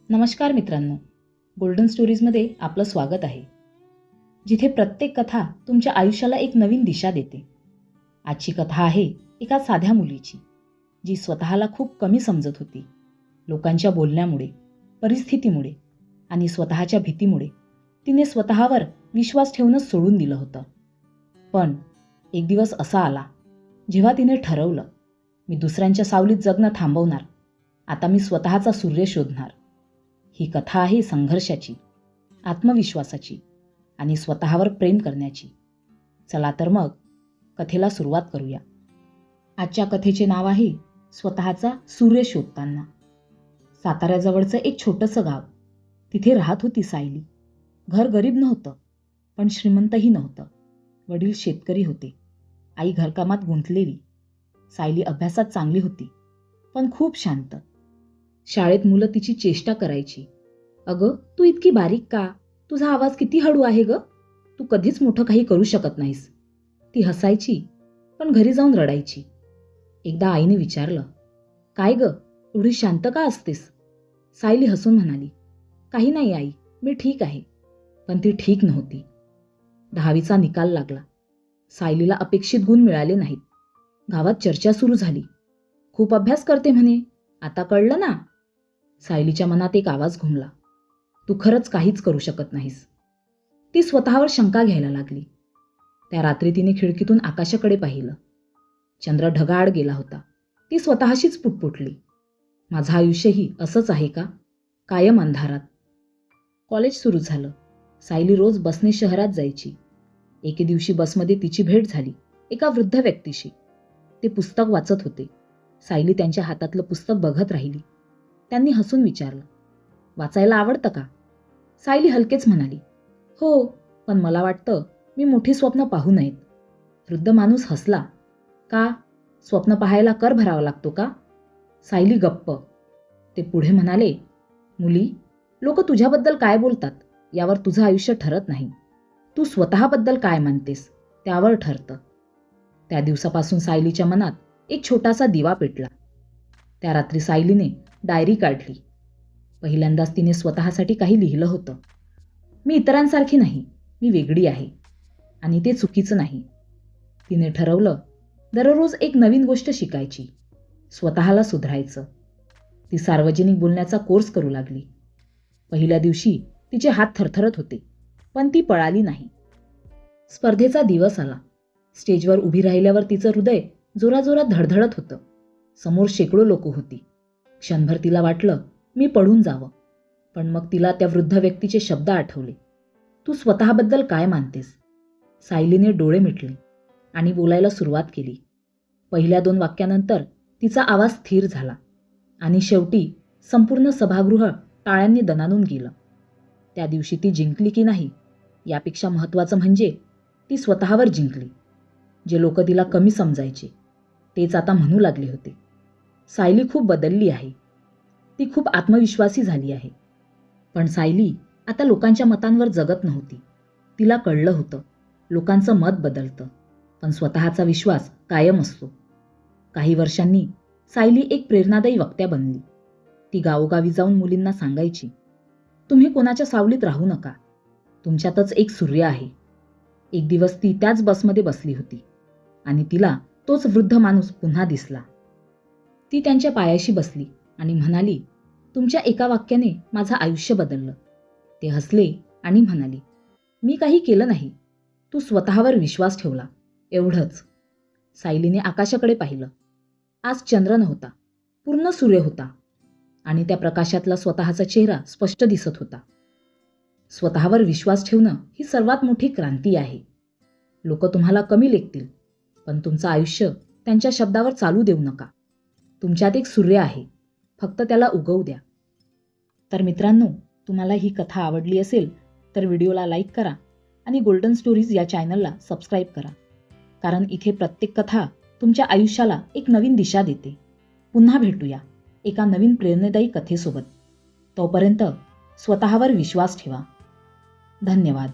नमस्कार मित्रांनो, गोल्डन स्टोरीजमध्ये आपलं स्वागत आहे. जिथे प्रत्येक कथा तुमच्या आयुष्याला एक नवीन दिशा देते. आजची कथा आहे एका साध्या मुलीची, जी स्वतःला खूप कमी समजत होती. लोकांच्या बोलण्यामुळे, परिस्थितीमुळे आणि स्वतःच्या भीतीमुळे तिने स्वतःवर विश्वास ठेवणंच सोडून दिलं होतं. पण एक दिवस असा आला जेव्हा तिने ठरवलं, मी दुसऱ्यांच्या सावलीत जगणं थांबवणार. आता मी स्वतःचा सूर्य शोधणार. ही कथा आहे संघर्षाची, आत्मविश्वासाची आणि स्वतःवर प्रेम करण्याची. चला तर मग कथेला सुरुवात करूया. आजच्या कथेचे नाव आहे स्वतःचा सूर्य शोधताना. साताऱ्याजवळचं एक छोटंसं गाव. तिथे राहत होती सायली. घर गरीब नव्हतं, पण श्रीमंतही नव्हतं. वडील शेतकरी होते, आई घरकामात गुंतलेली. सायली अभ्यासात चांगली होती, पण खूप शांत. शाळेत मुलं तिची चेष्टा करायची. अगं, तू इतकी बारीक का? तुझा आवाज किती हळू आहे ग? तू कधीच मोठं काही करू शकत नाहीस. ती हसायची, पण घरी जाऊन रडायची. एकदा आईने विचारलं, काय ग, एवढी शांत का असतेस? सायली हसून म्हणाली, काही नाही आई, मी ठीक आहे. पण ती ठीक नव्हती. 10वीचा निकाल लागला. सायलीला अपेक्षित गुण मिळाले नाहीत. गावात चर्चा सुरू झाली. खूप अभ्यास करते म्हणे, आता कळलं ना? सायलीच्या मनात एक आवाज घुमला, तू खरंच काहीच करू शकत नाहीस. ती स्वतःवर शंका घ्यायला लागली. त्या रात्री तिने खिडकीतून आकाशाकडे पाहिलं. चंद्र ढगाळ गेला होता. ती स्वतःशीच पुटपुटली, माझं आयुष्यही असंच आहे का, कायम अंधारात? कॉलेज सुरू झालं. सायली रोज बसने शहरात जायची. एके दिवशी बसमध्ये तिची भेट झाली एका वृद्ध व्यक्तीशी. ते पुस्तक वाचत होते. सायली त्यांच्या हातातलं पुस्तक बघत राहिली. त्यांनी हसून विचारलं, वाचायला आवडतं का? सायली हलकेच म्हणाली, हो, पण मला वाटतं मी मोठी स्वप्न पाहू नयेत. वृद्ध माणूस हसला, का? स्वप्न पाहायला कर भरावा लागतो का? सायली गप्प. ते पुढे म्हणाले, मुली, लोक तुझ्याबद्दल काय बोलतात यावर तुझं आयुष्य ठरत नाही. तू स्वतःबद्दल काय मानतेस त्यावर ठरतं. त्या दिवसापासून सायलीच्या मनात एक छोटासा दिवा पेटला. त्या रात्री सायलीने डायरी काढली. पहिल्यांदाच तिने स्वतःसाठी काही लिहिलं होतं. मी इतरांसारखी नाही, मी वेगळी आहे. आणि ते चुकीचं नाही. तिने ठरवलं, दररोज एक नवीन गोष्ट शिकायची, स्वतःला सुधारायचं. ती सार्वजनिक बोलण्याचा कोर्स करू लागली. पहिल्या दिवशी तिचे हात थरथरत होते, पण ती पळाली नाही. स्पर्धेचा दिवस आला. स्टेजवर उभी राहिल्यावर तिचं हृदय जोराजोरात धडधडत होतं. समोर शेकडो लोक होती. क्षणभर तिला वाटलं मी पडून जावं. पण मग तिला त्या वृद्ध व्यक्तीचे शब्द आठवले, तू स्वतःबद्दल काय मानतेस? सायलीने डोळे मिटले आणि बोलायला सुरुवात केली. पहिल्या 2 वाक्यानंतर तिचा आवाज स्थिर झाला आणि शेवटी संपूर्ण सभागृह टाळ्यांनी दणाणून गेलं. त्या दिवशी ती जिंकली की नाही यापेक्षा महत्त्वाचं म्हणजे ती स्वतःवर जिंकली. जे लोक तिला कमी समजायचे तेच आता म्हणू लागले होते, सायली खूप बदलली आहे. ती खूप आत्मविश्वासी झाली आहे. पण सायली आता लोकांच्या मतांवर जगत नव्हती. तिला कळलं होतं, लोकांचं मत बदलतं, पण स्वतःचा विश्वास कायम असतो. काही वर्षांनी सायली एक प्रेरणादायी वक्त्या बनली. ती गावोगावी जाऊन मुलींना सांगायची, तुम्ही कोणाच्या सावलीत राहू नका, तुमच्यातच एक सूर्य आहे. एक दिवस ती त्याच बसमध्ये बसली होती आणि तिला तोच वृद्ध माणूस पुन्हा दिसला. ती त्यांच्या पायाशी बसली आणि म्हणाली, तुमच्या एका वाक्याने माझं आयुष्य बदललं. ते हसले आणि म्हणाले, मी काही केलं नाही, तू स्वतःवर विश्वास ठेवला, एवढंच. सायलीने आकाशाकडे पाहिलं. आज चंद्र नव्हता, पूर्ण सूर्य होता आणि त्या प्रकाशातला स्वतःचा चेहरा स्पष्ट दिसत होता. स्वतःवर विश्वास ठेवणं ही सर्वात मोठी क्रांती आहे. लोक तुम्हाला कमी लेखतील, पण तुमचं आयुष्य त्यांच्या शब्दावर चालू देऊ नका. तुमच्यात एक सूर्य आहे, फक्त त्याला उगवू द्या. तर मित्रांनो, तुम्हाला ही कथा आवडली असेल तर व्हिडिओला लाईक करा आणि गोल्डन स्टोरीज या चॅनलला सबस्क्राईब करा. कारण इथे प्रत्येक कथा तुमच्या आयुष्याला एक नवीन दिशा देते. पुन्हा भेटूया एका नवीन प्रेरणादायी कथेसोबत. तोपर्यंत स्वतःवर विश्वास ठेवा. धन्यवाद.